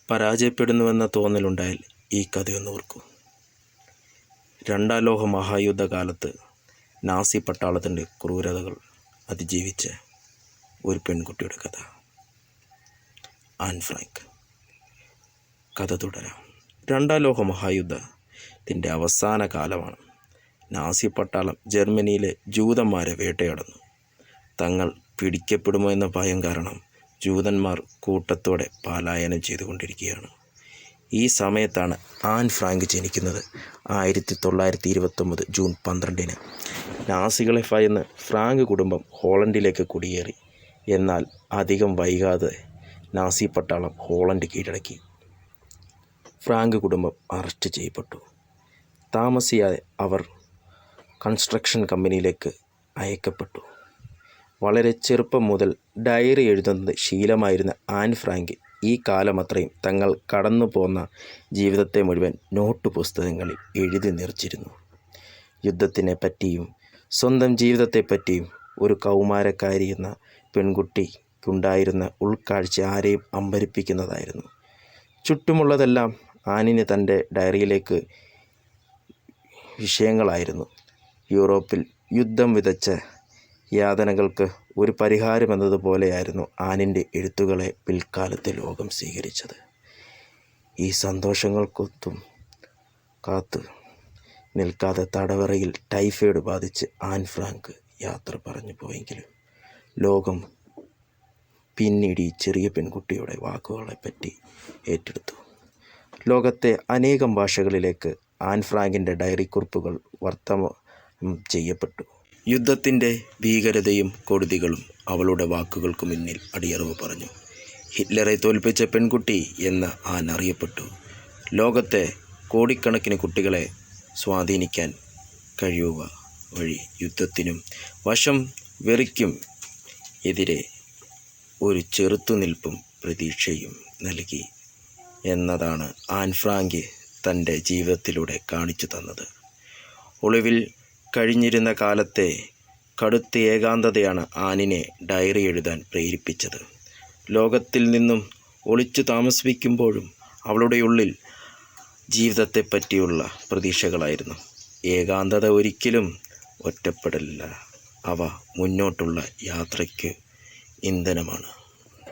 പരാജയപ്പെടുന്നുവെന്ന തോന്നലുണ്ടായാൽ ഈ കഥയൊന്ന് ഓർക്കൂ. രണ്ടാം ലോക മഹായുദ്ധകാലത്ത് നാസി പട്ടാളത്തിൻ്റെ ക്രൂരതകൾ അതിജീവിച്ച ഒരു പെൺകുട്ടിയുടെ കഥ. An Frank. കഥ തുടരാം. രണ്ടാം ലോക മഹായുദ്ധത്തിൻ്റെ അവസാന കാലമാണ്. നാസി പട്ടാളം ജർമ്മനിയിലെ ജൂതന്മാരെ വേട്ടയാടുന്നു. തങ്ങൾ പിടിക്കപ്പെടുമോ എന്ന ഭയം കാരണം ജൂതന്മാർ കൂട്ടത്തോടെ പലായനം ചെയ്തുകൊണ്ടിരിക്കുകയാണ്. ഈ സമയത്താണ് ആൻ ഫ്രാങ്ക് ജനിക്കുന്നത്. 1929 ജൂൺ 12-ന്. നാസികളെ ഭയന്ന് ഫ്രാങ്ക് കുടുംബം ഹോളണ്ടിലേക്ക് കുടിയേറി. എന്നാൽ അധികം വൈകാതെ നാസി പട്ടാളം ഹോളണ്ട് കീഴടക്കി. ഫ്രാങ്ക് കുടുംബം അറസ്റ്റ് ചെയ്യപ്പെട്ടു. താമസിയാതെ അവർ കൺസ്ട്രക്ഷൻ കമ്പനിയിലേക്ക് അയക്കപ്പെട്ടു. വളരെ ചെറുപ്പം മുതൽ ഡയറി എഴുതുന്നത് ശീലമായിരുന്ന ആൻ ഫ്രാങ്ക് ഈ കാലമത്രയും തങ്ങൾ കടന്നു പോന്ന ജീവിതത്തെ മുഴുവൻ നോട്ട് പുസ്തകങ്ങളിൽ എഴുതി നിറച്ചിരുന്നു. യുദ്ധത്തിനെ പറ്റിയും സ്വന്തം ജീവിതത്തെപ്പറ്റിയും ഒരു കൗമാരക്കാരി എന്ന പെൺകുട്ടിക്കുണ്ടായിരുന്ന ഉൾക്കാഴ്ച ആരെയും അമ്പരിപ്പിക്കുന്നതായിരുന്നു. ചുറ്റുമുള്ളതെല്ലാം ആനിന് തൻ്റെ ഡയറിയിലേക്ക് വിഷയങ്ങളായിരുന്നു. യൂറോപ്പിൽ യുദ്ധം വിതച്ച യാതനകൾക്ക് ഒരു പരിഹാരമെന്നതുപോലെയായിരുന്നു ആനിൻ്റെ എഴുത്തുകളെ പിൽക്കാലത്തെ ലോകം സ്വീകരിച്ചത്. ഈ സന്തോഷങ്ങൾക്കൊത്തും കാത്തു നിൽക്കാതെ തടവറയിൽ ടൈഫോയിഡ് ബാധിച്ച് ആൻ ഫ്രാങ്ക് യാത്ര പറഞ്ഞു പോയെങ്കിലും ലോകം പിന്നീട് ഈ ചെറിയ പെൺകുട്ടിയുടെ വാക്കുകളെപ്പറ്റി ഏറ്റെടുത്തു. ലോകത്തെ അനേകം ഭാഷകളിലേക്ക് ആൻ ഫ്രാങ്കിൻ്റെ ഡയറി കുറിപ്പുകൾ വർത്തമാനം ചെയ്യപ്പെട്ടു. യുദ്ധത്തിൻ്റെ ഭീകരതയും കൊടുതികളും അവളുടെ വാക്കുകൾക്ക് മുന്നിൽ അടിയറവ് പറഞ്ഞു. ഹിറ്റ്ലറെ തോൽപ്പിച്ച പെൺകുട്ടി എന്ന് ആൻ അറിയപ്പെട്ടു. ലോകത്തെ കോടിക്കണക്കിന് കുട്ടികളെ സ്വാധീനിക്കാൻ കഴിയുക വഴി യുദ്ധത്തിനും വശം വെറിക്കും എതിരെ ഒരു ചെറുത്തുനിൽപ്പും പ്രതീക്ഷയും നൽകി എന്നതാണ് ആൻ ഫ്രാങ്ക് തൻ്റെ ജീവിതത്തിലൂടെ കാണിച്ചു തന്നത്. ഒളിവിൽ കഴിഞ്ഞിരുന്ന കാലത്തെ കടുത്ത ഏകാന്തതയാണ് ആനിനെ ഡയറി എഴുതാൻ പ്രേരിപ്പിച്ചത്. ലോകത്തിൽ നിന്നും ഒളിച്ചു താമസിപ്പിക്കുമ്പോഴും അവളുടെ ഉള്ളിൽ ജീവിതത്തെപ്പറ്റിയുള്ള പ്രതീക്ഷകളായിരുന്നു. ഏകാന്തത ഒരിക്കലും ഒറ്റപ്പെടലില്ല, അവ മുന്നോട്ടുള്ള യാത്രയ്ക്ക് ഇന്ധനമാണ്.